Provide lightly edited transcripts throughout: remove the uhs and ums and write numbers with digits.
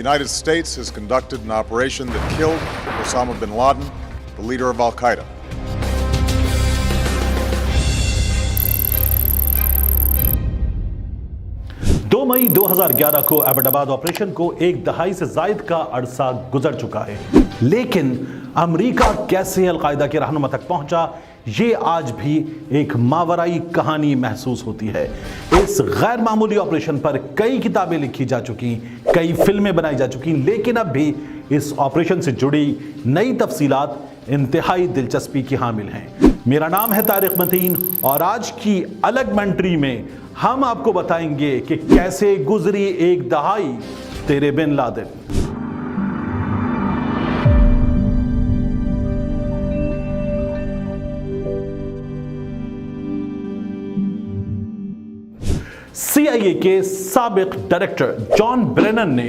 United States has conducted an operation that killed Osama bin Laden, the leader of Al-Qaeda. दो मई 2011 को Abbottabad operation को एक दहाई से जायद का अरसा गुजर चुका है, लेकिन अमेरिका कैसे अलकायदा के रहनुमा तक पहुंचा, ये आज भी एक मावराई कहानी महसूस होती है। इस गैर मामूली ऑपरेशन पर कई किताबें लिखी जा चुकी, कई फिल्में बनाई जा चुकी, लेकिन अब भी इस ऑपरेशन से जुड़ी नई तफसीलात इंतहाई दिलचस्पी की हामिल हैं। मेरा नाम है तारिक मतीन और आज की अलग मेंट्री में हम आपको बताएंगे कि कैसे गुजरी एक दहाई तेरे बिन लादेन। CIA के साबिक डायरेक्टर जॉन ब्रेनन ने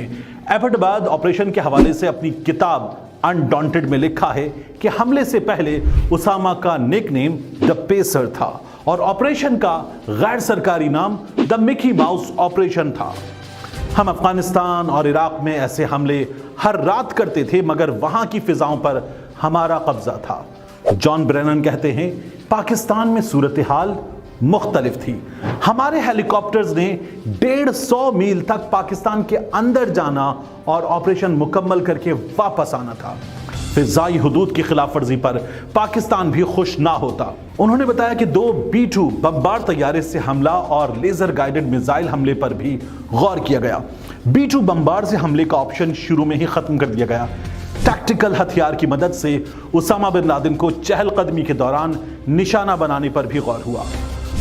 एबटाबाद ऑपरेशन के हवाले से अपनी किताब अनडॉन्टेड में लिखा है कि हमले से पहले उसामा का निकनेम द पेसर था और ऑपरेशन का गैर सरकारी नाम द मिकी माउस ऑपरेशन था। हम अफगानिस्तान और इराक में ऐसे हमले हर रात करते थे, मगर वहां की फिजाओं पर हमारा कब्जा था। जॉन ब्रेनन कहते हैं, पाकिस्तान में सूरत हाल मुख्तलिफ थी। हमारे हेलीकॉप्टर्स ने 150 मील तक पाकिस्तान के अंदर जाना और ऑपरेशन मुकम्मल करके वापस आना था। फिजाई हुदूद की खिलाफ वर्जी पर पाकिस्तान भी खुश ना होता। उन्होंने बताया कि 2 B-2 बमबार तैयारे से हमला और लेजर गाइडेड मिसाइल हमले पर भी गौर किया गया। B-2 बमबार से हमले का ऑप्शन शुरू में ही खत्म कर दिया गया। टैक्टिकल हथियार की मदद से उसामा बिन लादेन को चहलकदमी के दौरान निशाना बनाने पर भी गौर हुआ।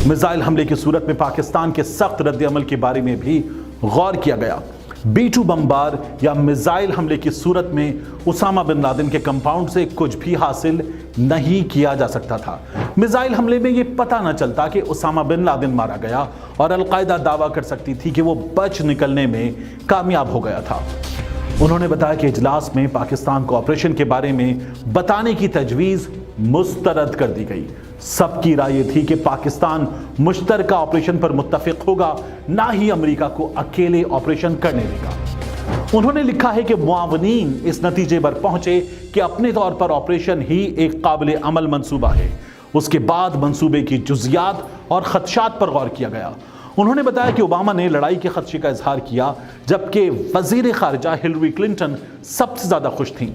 मिसाइल हमले की सूरत में पाकिस्तान के सख्त रद्द-ए-अमल के बारे में भी गौर किया गया। B-2 बमबार या मिसाइल हमले की सूरत में उसामा बिन लादेन के कंपाउंड से कुछ भी हासिल नहीं किया जा सकता था। मिसाइल हमले में यह पता न चलता कि उसामा बिन लादेन मारा गया और अलकायदा दावा कर सकती थी कि वो बच निकलने में कामयाब हो गया था। उन्होंने बताया कि इजलास में पाकिस्तान को ऑपरेशन के बारे में बताने की तजवीज़ मुस्तरद कर दी गई। सबकी राय थी कि पाकिस्तान मुश्तरका ऑपरेशन पर मुत्तफिक होगा, ना ही अमेरिका को अकेले ऑपरेशन करने देगा। उन्होंने लिखा है कि मुआवनीन इस नतीजे पर पहुंचे कि अपने तौर पर ऑपरेशन ही एक काबिल अमल मंसूबा है। उसके बाद मंसूबे की जुज़ियात और खदशात पर गौर किया गया। उन्होंने बताया कि ओबामा ने लड़ाई के खदशे का इजहार किया, जबकि वजीर खारजा हिलरी क्लिंटन सबसे ज्यादा खुश थीं।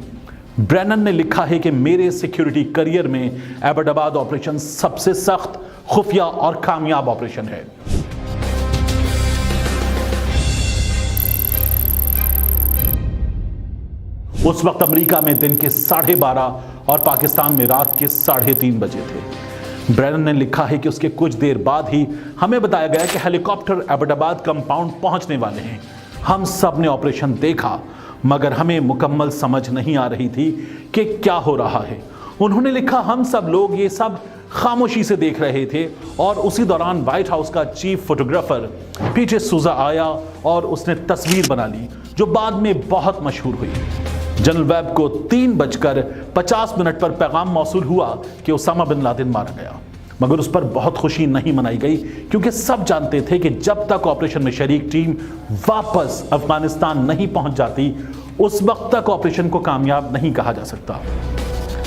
ब्रेनन ने लिखा है कि मेरे सिक्योरिटी करियर में एबटाबाद ऑपरेशन सबसे सख्त, खुफिया और कामयाब ऑपरेशन है। उस वक्त अमेरिका में दिन के 12:30 और पाकिस्तान में रात के 3:30 बजे थे। ब्रेनन ने लिखा है कि उसके कुछ देर बाद ही हमें बताया गया कि हेलीकॉप्टर एबटाबाद कंपाउंड पहुंचने वाले हैं। हम सब ने ऑपरेशन देखा, मगर हमें मुकम्मल समझ नहीं आ रही थी कि क्या हो रहा है। उन्होंने लिखा, हम सब लोग ये सब खामोशी से देख रहे थे और उसी दौरान व्हाइट हाउस का चीफ फोटोग्राफर पीटर सूजा आया और उसने तस्वीर बना ली, जो बाद में बहुत मशहूर हुई। जनरल वेब को 3:50 पर पैगाम मौसूल हुआ कि उसामा बिन लादेन मारा गया, मगर उस पर बहुत खुशी नहीं मनाई गई, क्योंकि सब जानते थे कि जब तक ऑपरेशन में शरीक टीम वापस अफगानिस्तान नहीं पहुंच जाती, उस वक्त तक ऑपरेशन को कामयाब नहीं कहा जा सकता।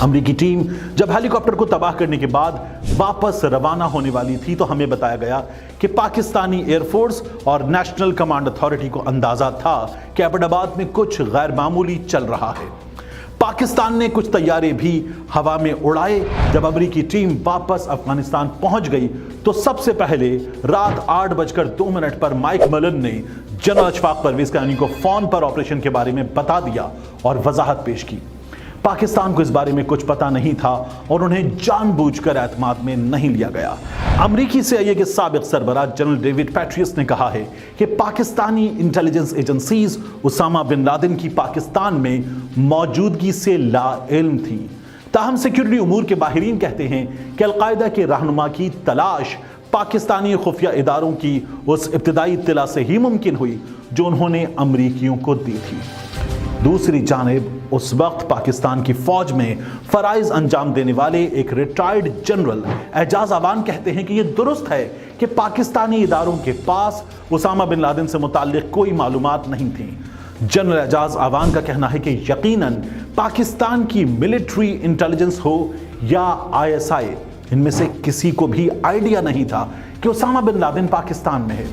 अमेरिकी टीम जब हेलीकॉप्टर को तबाह करने के बाद वापस रवाना होने वाली थी, तो हमें बताया गया कि पाकिस्तानी एयरफोर्स और नेशनल कमांड अथॉरिटी को अंदाजा था कि एबटाबाद में कुछ गैर मामूली चल रहा है। पाकिस्तान ने कुछ तैयारे भी हवा में उड़ाए। जब अमेरिकी टीम वापस अफगानिस्तान पहुंच गई, तो सबसे पहले रात 8:02 पर माइक मलन ने जनरल अशफाक परवेज कानी को फोन पर ऑपरेशन के बारे में बता दिया और वजाहत पेश की। पाकिस्तान को इस बारे में कुछ पता नहीं था और उन्हें जानबूझकर एतमाद में नहीं लिया गया। अमेरिकी CIA के साबिक सरबराह जनरल डेविड पैट्रियस ने कहा है कि पाकिस्तानी इंटेलिजेंस एजेंसीज उसामा बिन लादेन की पाकिस्तान में मौजूदगी से लाइल्म थी। ताहम सिक्योरिटी उमूर के माहिरीन कहते हैं कि अलकायदा के रहनुमा की तलाश पाकिस्तानी खुफिया इदारों की उस इब्तिदाई इत्तला से ही मुमकिन हुई जो उन्होंने अमरीकियों को दी थी। दूसरी जानिब उस वक्त पाकिस्तान की फौज में फराइज अंजाम देने वाले एक रिटायर्ड जनरल एजाज अवान कहते हैं कि यह दुरुस्त है कि पाकिस्तानी इदारों के पास उसामा बिन लादेन से मुताल्लिक कोई मालूमात नहीं थी। जनरल एजाज आवान का कहना है कि यकीनन पाकिस्तान की मिलिट्री इंटेलिजेंस हो या ISI, इनमें से किसी को भी आइडिया नहीं था कि उसामा बिन लादेन पाकिस्तान में है।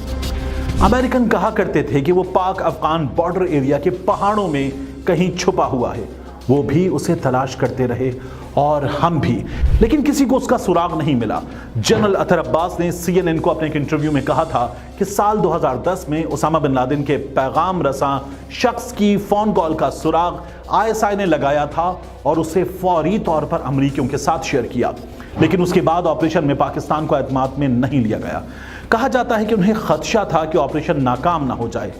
अमेरिकन कहा करते थे कि वो पाक अफगान बॉर्डर एरिया के पहाड़ों में कहीं छुपा हुआ है। वो भी उसे तलाश करते रहे और हम भी, लेकिन किसी को उसका सुराग नहीं मिला। जनरल अतर अब्बास ने CNN को अपने एक इंटरव्यू में कहा था कि साल 2010 में उसामा बिन लादेन के पैगाम रसां शख्स की फोन कॉल का सुराग ISI ने लगाया था और उसे फौरी तौर पर अमरीकियों के साथ शेयर किया, लेकिन उसके बाद ऑपरेशन में पाकिस्तान को एतमाद में नहीं लिया गया। कहा जाता है कि उन्हें खदशा था कि ऑपरेशन नाकाम ना हो जाए,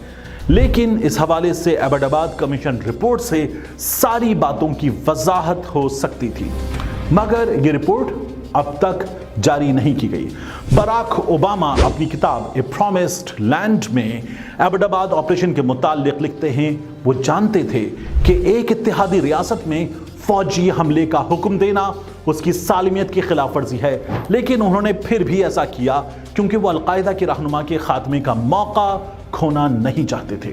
लेकिन इस हवाले से एबटाबाद कमीशन रिपोर्ट से सारी बातों की वजाहत हो सकती थी, मगर ये रिपोर्ट अब तक जारी नहीं की गई। बराक ओबामा अपनी किताब ए प्रॉमिस्ड लैंड में एबटाबाद ऑपरेशन के मुताल्लिक लिखते हैं, वो जानते थे कि एक इत्तेहादी रियासत में फौजी हमले का हुक्म देना उसकी सालमियत की खिलाफ वर्जी है, लेकिन उन्होंने फिर भी ऐसा किया क्योंकि वो अलकायदा के रहनुमा के खात्मे का मौका खोना नहीं चाहते थे।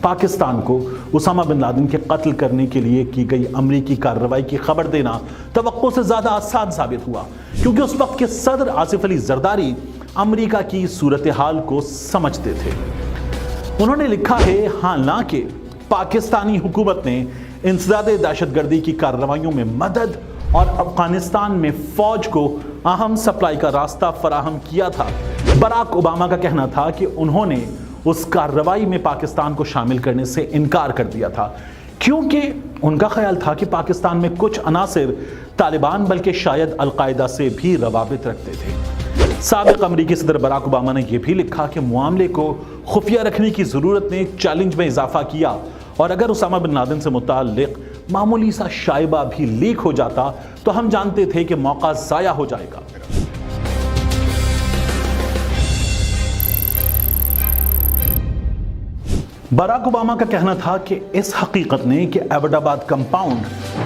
पाकिस्तान को उसामा बिन लादेन के कत्ल करने के लिए की गई अमरीकी कार्रवाई की खबर देना तवक्को से ज्यादा आसान साबित हुआ, क्योंकि उस वक्त के सदर आसिफ अली जरदारी अमरीका की सूरत हाल को समझते थे। उन्होंने लिखा है, हालांकि पाकिस्तानी हुकूमत ने इंसदादे दहशतगर्दी की कार्रवाइयों में मदद और अफगानिस्तान में फौज को अहम सप्लाई का रास्ता फराहम किया था, बराक ओबामा का कहना था कि उन्होंने उस कार्रवाई में पाकिस्तान को शामिल करने से इनकार कर दिया था, क्योंकि उनका ख्याल था कि पाकिस्तान में कुछ अनासिर तालिबान बल्कि शायद अलकायदा से भी रवाबित रखते थे। साबिक अमरीकी सदर बराक ओबामा ने यह भी लिखा कि मामले को खुफिया रखने की जरूरत ने चैलेंज में इजाफा किया, और अगर उसामा बिन लादेन से मुताल्लिक मामूली सा शाइबा भी लीक हो जाता तो हम जानते थे कि मौका जाया हो जाएगा। बराक ओबामा का कहना था कि इस हकीकत ने कि एबटाबाद कंपाउंड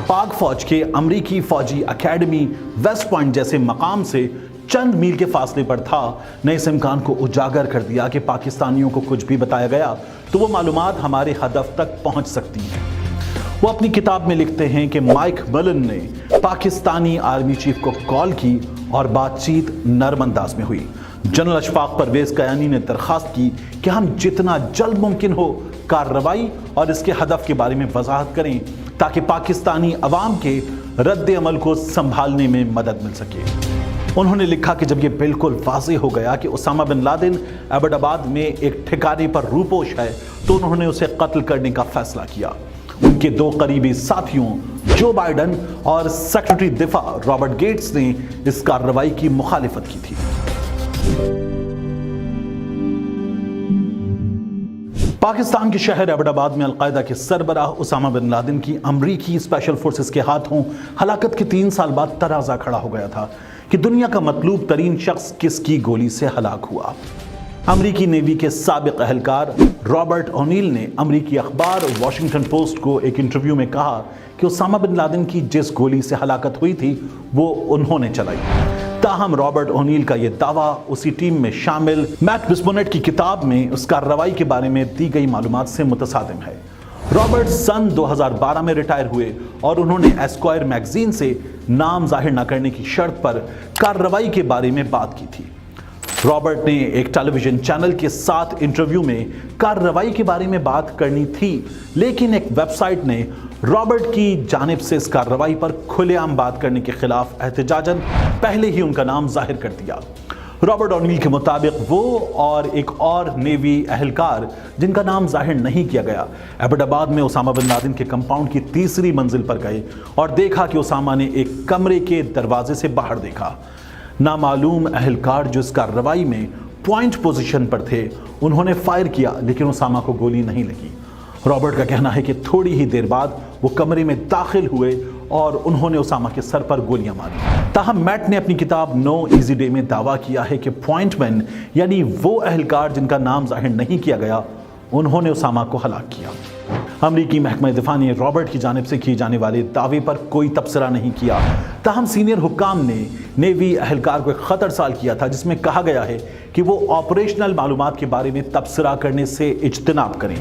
पाक फौज के अमरीकी फौजी अकेडमी वेस्ट पॉइंट जैसे मकाम से चंद मील के फासले पर था, ने इस इम्कान को उजागर कर दिया कि पाकिस्तानियों को कुछ भी बताया गया तो वो मालूमात हमारे हदफ तक पहुंच सकती हैं। वो अपनी किताब में लिखते हैं कि माइक मिलन ने पाकिस्तानी आर्मी चीफ को कॉल की और बातचीत नरम अंदाज में हुई। जनरल अशफाक परवेज कयानी ने दरखास्त की कि हम जितना जल्द मुमकिन हो कार्रवाई और इसके हदफ के बारे में वजाहत करें ताकि पाकिस्तानी अवाम के रद्द अमल को संभालने में मदद मिल सके। उन्होंने लिखा कि जब यह बिल्कुल वाज़ेह हो गया कि उसामा बिन लादेन एबटाबाद में एक ठिकाने पर रूपोश है तो उन्होंने उसे कत्ल करने का फैसला किया। उनके दो करीबी साथियों जो बाइडन और सेक्रेटरी दिफा रॉबर्ट गेट्स ने इस कार्रवाई की मुखालिफत की थी। पाकिस्तान के शहर एबटाबाद में अलकायदा के सरबराह उसामा बिन लादेन की अमरीकी स्पेशल फोर्सेस के हाथों हलाकत के 3 साल बाद तराजा खड़ा हो गया था कि दुनिया का मतलूब तरीन शख्स किसकी गोली से हलाक हुआ। अमरीकी नेवी के साबिक अहलकार रॉबर्ट ओनील ने अमरीकी अखबार वॉशिंगटन पोस्ट को एक इंटरव्यू में कहा कि उसामा बिन लादेन की जिस गोली से हलाकत हुई थी वो उन्होंने चलाई। ताहम रॉबर्ट ओनील का यह दावा उसी टीम में शामिल मैट बिस्मोनेट की किताब में उस कार्रवाई के बारे में दी गई मालूमात से मुतसादिम है। रॉबर्ट सन 2012 में रिटायर हुए और उन्होंने एस्क्वायर मैगजीन से नाम जाहिर न करने की शर्त पर कार्रवाई के बारे में बात की थी। रॉबर्ट ने एक टेलीविजन चैनल के साथ इंटरव्यू में कार्रवाई के बारे में बात करनी थी, लेकिन एक वेबसाइट ने रॉबर्ट की जानिब से इस कार्रवाई पर खुलेआम बात करने के खिलाफ एहतजाजन पहले ही उनका नाम जाहिर कर दिया। रॉबर्ट ओनील के मुताबिक वो और एक और नेवी अहलकार जिनका नाम जाहिर नहीं किया गया एबटाबाद में उसामा बिन लादेन के कंपाउंड की 3री मंजिल पर गए और देखा कि उसामा ने एक कमरे के दरवाजे से बाहर देखा। नामालूम अहलकार जो इस कार्रवाई में पॉइंट पोजीशन पर थे उन्होंने फायर किया, लेकिन उसामा को गोली नहीं लगी। रॉबर्ट का कहना है कि थोड़ी ही देर बाद वो कमरे में दाखिल हुए और उन्होंने उसामा के सर पर गोलियां मारी। ताहम मैट ने अपनी किताब नो इजी डे में दावा किया है कि पॉइंटमैन यानी वो अहलकार जिनका नाम जाहिर नहीं किया गया उन्होंने उसामा को हलाक किया। अमरीकी महकमा दिफा ने रॉबर्ट की जानिब से किए जाने वाले दावे पर कोई तबसरा नहीं किया। ताहम सीनियर हुक्काम ने नेवी अहलकार को एक खत अरसाल किया था जिसमें कहा गया है कि वो ऑपरेशनल मालूमात के बारे में तबसरा करने से इज्तनाब करें।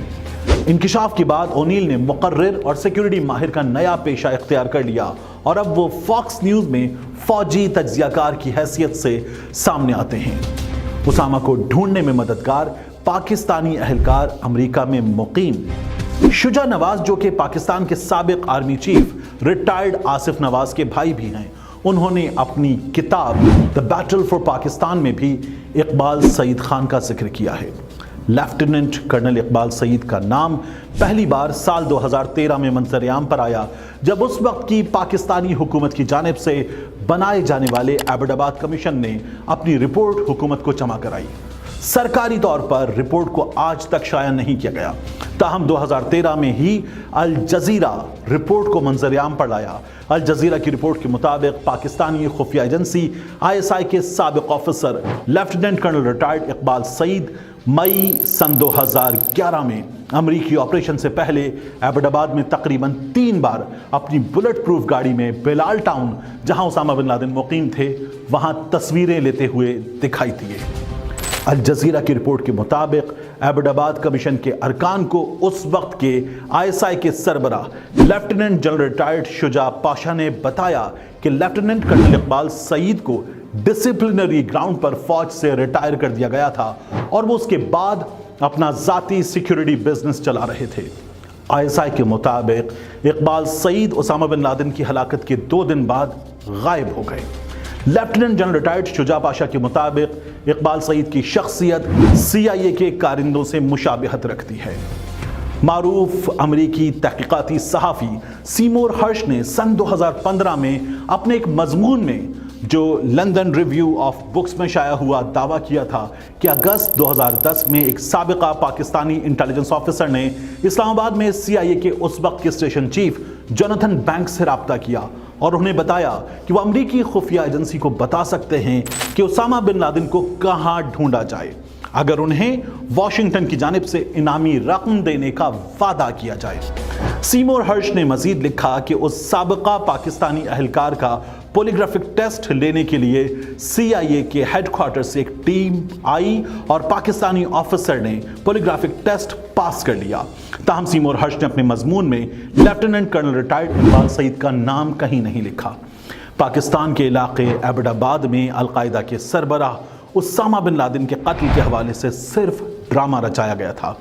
इंकिशाफ के बाद ओनील ने मुकर्रिर और सिक्योरिटी माहिर का नया पेशा इख्तियार कर लिया और अब वो फॉक्स न्यूज में फौजी तज्जियाकार की हैसियत से सामने आते हैं। उसामा को ढूंढने में मददगार पाकिस्तानी अहलकार अमेरिका में मुकीम शुजा नवाज, जो कि पाकिस्तान के साबिक army chief retired Asif Nawaz के भाई भी हैं, उन्होंने अपनी किताब द बैटल फॉर पाकिस्तान में भी इकबाल सईद खान का जिक्र किया है। लेफ्टिनेंट कर्नल इकबाल सईद का नाम पहली बार साल 2013 में मंजर-ए-आम पर आया, जब उस वक्त की पाकिस्तानी हुकूमत की जानिब से बनाए जाने वाले एबटाबाद कमीशन ने अपनी रिपोर्ट हुकूमत को जमा कराई। सरकारी तौर पर रिपोर्ट को आज तक शाया नहीं किया गया, ताहम 2013 में ही अल जजीरा रिपोर्ट को मंजर-ए-आम पर लाया। अल जजीरा की रिपोर्ट के मुताबिक पाकिस्तानी खुफिया एजेंसी ISI के साबिक officer lieutenant colonel retired Iqbal Saeed मई सन 2011 में अमरीकी ऑपरेशन से पहले एबटाबाद में तकरीबन 3 बार अपनी बुलेट प्रूफ गाड़ी में बेलाल टाउन, जहां उसामा बिन लादेन मुकीम थे, वहां तस्वीरें लेते हुए दिखाई दिए। अल जजीरा की रिपोर्ट के मुताबिक एबटाबाद कमीशन के अरकान को उस वक्त के ISI के सरबराह lieutenant general retired Shuja Pasha ने बताया कि लेफ्टिनेंट कर्नल इकबाल सईद को डिसिप्लिनरी ग्राउंड पर फौज से रिटायर कर दिया गया था और वो उसके बाद अपना जाती सिक्योरिटी बिजनेस चला रहे थे। ISI के मुताबिक इकबाल सईद उसामा बिन लादेन की हलाकत के 2 दिन बाद गायब हो गए। Lieutenant general retired Shuja Pasha के मुताबिक इकबाल सईद की शख्सियत CIA के कारिंदों से मुशाबिहत रखती है। मारूफ अमरीकी तहकीकाती सहाफ़ी सीमोर हर्श ने सन 2015 में अपने एक मजमून में, जो लंदन रिव्यू ऑफ बुक्स में शाया हुआ, दावा किया था कि अगस्त 2010 में एक साबिका पाकिस्तानी इंटेलिजेंस ऑफिसर ने इस्लामाबाद में CIA के उस वक्त के स्टेशन चीफ जोनाथन बैंक्स से राब्ता किया और उन्हें बताया कि वो अमरीकी खुफिया एजेंसी को बता सकते हैं कि उसामा बिन लादेन को कहां ढूंढा जाए अगर उन्हें वॉशिंगटन की जानिब से इनामी रकम देने का वादा किया जाए। सीमोर हर्श ने मजीद लिखा कि उस साबिका पाकिस्तानी अहलकार का पॉलीग्राफिक टेस्ट लेने के लिए CIA के हेडक्वार्टर से एक टीम आई और पाकिस्तानी ऑफिसर ने पॉलीग्राफिक टेस्ट पास कर लिया। ताहम सीमोर हर्श ने अपने मजमून में lieutenant colonel retired Iqbal Saeed का नाम कहीं नहीं लिखा। पाकिस्तान के इलाके एबटाबाद में अलकायदा के सरबराह उसामा बिन लादेन के कत्ल के हवाले से सिर्फ ड्रामा रचाया गया था।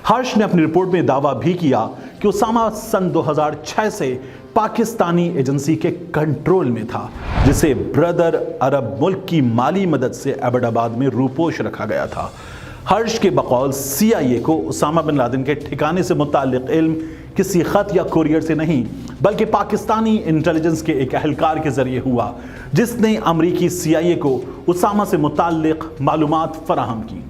हर्श ने अपनी रिपोर्ट में दावा भी किया कि उसामा सन 2006 से पाकिस्तानी एजेंसी के कंट्रोल में था, जिसे ब्रदर अरब मुल्क की माली मदद से एबटाबाद में रूपोश रखा गया था। हर्श के बकौल CIA को उसामा बिन लादेन के ठिकाने से मुताल्लिक इल्म किसी खत या कुरियर से नहीं, बल्कि पाकिस्तानी इंटेलिजेंस के एक अहलकार के जरिए हुआ, जिसने अमरीकी CIA को उसामा से मुताल्लिक मालूमात फराहम की।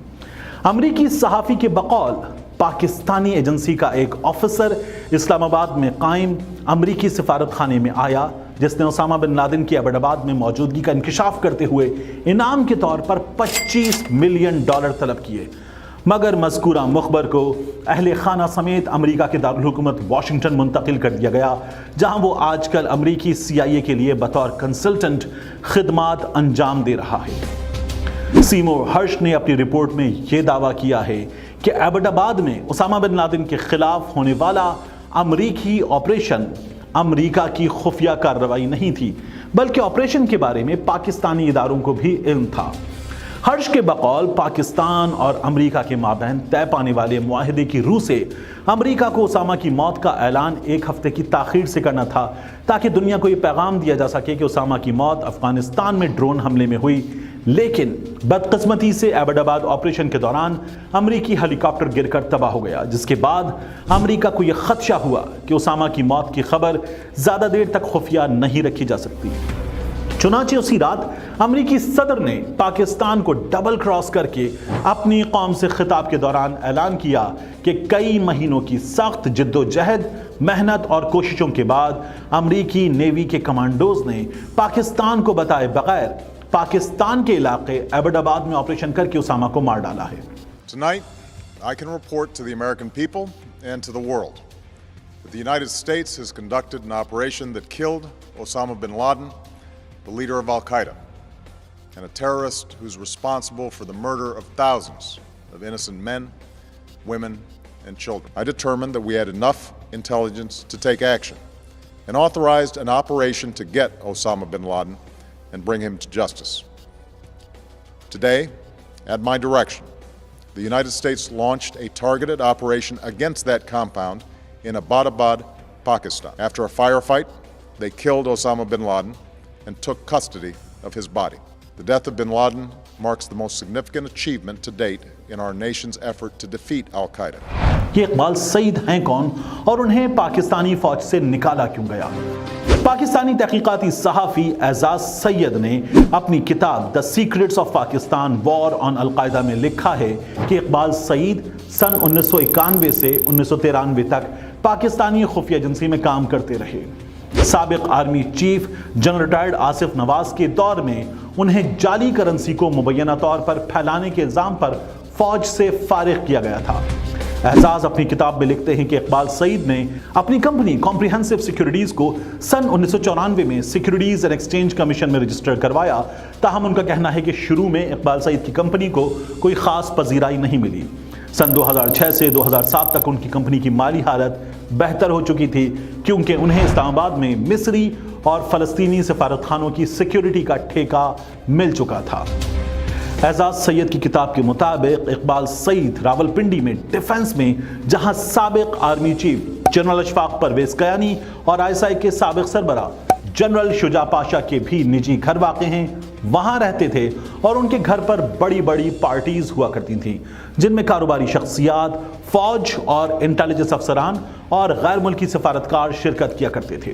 अमरीकी सहाफ़ी के बकौल पाकिस्तानी एजेंसी का एक ऑफिसर इस्लामाबाद में कायम अमरीकी सिफारत खाने में आया, जिसने उसामा बिन लादेन की एबटाबाद में मौजूदगी का इंकिशाफ करते हुए इनाम के तौर पर $25 मिलियन तलब किए। मगर मज़कूरा मुखबर को अहले खाना समेत अमरीका के दारुल हुकूमत वाशिंगटन मुंतकिल कर दिया गया, जहां वो आजकल अमरीकी CIA के लिए बतौर कंसल्टेंट खिदमात अंजाम दे रहा है। सीमोर हर्श ने अपनी रिपोर्ट में यह दावा किया है कि एबटाबाद में उसामा बिन लादेन के खिलाफ होने वाला अमरीकी ऑपरेशन अमरीका की खुफिया कार्रवाई नहीं थी, बल्कि ऑपरेशन के बारे में पाकिस्तानी इदारों को भी इल्म था। हर्ष के बकौल पाकिस्तान और अमरीका के माबैन तय पाने वाले मुआहदे की रूह से अमरीका को उसामा की मौत का ऐलान 1 हफ्ते की ताखीर से करना था, ताकि दुनिया को ये पैगाम दिया जा सके कि उसामा की मौत अफगानिस्तान में ड्रोन हमले में हुई। लेकिन बदकिस्मती से एबटाबाद ऑपरेशन के दौरान अमरीकी हेलीकॉप्टर गिरकर तबाह हो गया, जिसके बाद अमरीका को यह खदशा हुआ कि उसामा की मौत की खबर ज़्यादा देर तक खुफिया नहीं रखी जा सकती। चुनांचे उसी रात अमरीकी सदर ने पाकिस्तान को डबल क्रॉस करके अपनी कौम से खिताब के दौरान ऐलान किया कि कई महीनों की सख्त जिद्दोजहद, मेहनत और कोशिशों के बाद अमरीकी नेवी के कमांडोज ने पाकिस्तान को बताए बगैर पाकिस्तान के इलाके एबटाबाद में ऑपरेशन करके उसामा को मार डाला है। Tonight, I can report to the American people and to the world that the United States has conducted an operation that killed Osama bin Laden, the leader of Al-Qaeda, and a terrorist who's responsible for the murder of thousands of innocent men, women, and children. I determined that we had enough intelligence to take action and authorized an operation to get Osama bin Laden and bring him to justice. Today, at my direction, the United States launched a targeted operation against that compound in Abbottabad, Pakistan. After a firefight, they killed Osama bin Laden and took custody of his body. The death of bin Laden marks the most significant achievement to date in our nation's effort to defeat Al-Qaeda. ये इकबाल सईद हैं कौन और उन्हें पाकिस्तानी फौज से निकाला क्यों गया? पाकिस्तानी तहकीकाती सहाफ़ी एजाज सैयद ने अपनी किताब the secrets of Pakistan war on al Qaeda में लिखा है कि इकबाल सईद सन 1991 से 1993 तक पाकिस्तानी खुफिया एजेंसी में काम करते रहे। साबिक army chief general retired Asif Nawaz के दौर में उन्हें जाली करेंसी को मुबैना तौर पर फैलाने के इल्जाम पर फौज से फारिग किया गया था। एजाज अपनी किताब में लिखते हैं कि इकबाल सईद ने अपनी कंपनी कॉम्प्रिहेंसिव सिक्योरिटीज को सन 1994 में सिक्योरिटीज एंड एक्सचेंज कमीशन में रजिस्टर करवाया। ताहम उनका कहना है कि शुरू में इकबाल सईद की कंपनी को कोई खास पजीराई नहीं मिली। सन 2006 से 2007 तक उनकी कंपनी की माली हालत बेहतर हो चुकी थी क्योंकि उन्हें इस्लामाबाद में मिस्री और फ़लस्तीनी सफारतखानों की सिक्योरिटी का ठेका मिल चुका था। एजाज सैयद की किताब के मुताबिक इकबाल सईद रावलपिंडी में डिफेंस में, जहां साबिक army chief general Ashfaq Parvez Kayani और आईएसआई के साबिक सरबरा जनरल शुजा पाशा के भी निजी घर वाक़े हैं, वहां रहते थे और उनके घर पर बड़ी बड़ी पार्टीज हुआ करती थीं जिनमें कारोबारी शख्सियात, फौज और इंटेलिजेंस अफसरान और गैर मुल्की सफारतकार शिरकत किया करते थे।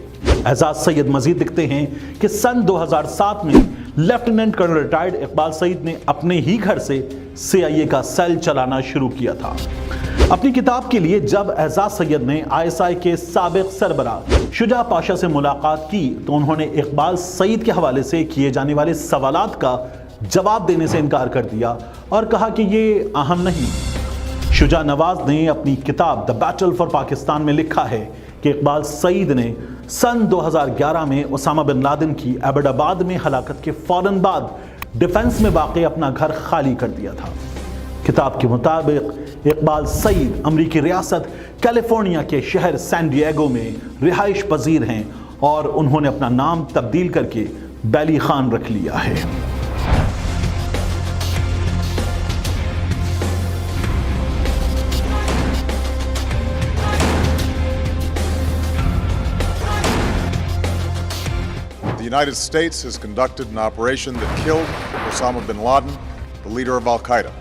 एजाज सैयद मजीद लिखते हैं कि सन 2007 में lieutenant colonel retired Iqbal Saeed ने अपने ही घर से CIA का सेल चलाना शुरू किया था। अपनी किताब के लिए जब एजाज सैयद ने ISI के साबिक सरबरा शुजा पाशा से मुलाकात की तो उन्होंने इकबाल सईद के हवाले से किए जाने वाले सवालात का जवाब देने से इनकार कर दिया और कहा कि ये अहम नहीं। शुजा नवाज ने अपनी किताब द बैटल फॉर पाकिस्तान में लिखा है कि इकबाल सईद ने सन 2011 में ओसामा बिन लादेन की एबटाबाद में हलाकत के फौरन बाद डिफेंस में वाक़ अपना घर खाली कर दिया था। किताब के मुताबिक इकबाल सईद अमरीकी रियासत कैलिफोर्निया के शहर सैन डिएगो में रिहाइश पजीर हैं और उन्होंने अपना नाम तब्दील करके बैली खान रख लिया है। The United States has conducted an operation that killed Osama bin Laden, the leader of Al-Qaeda.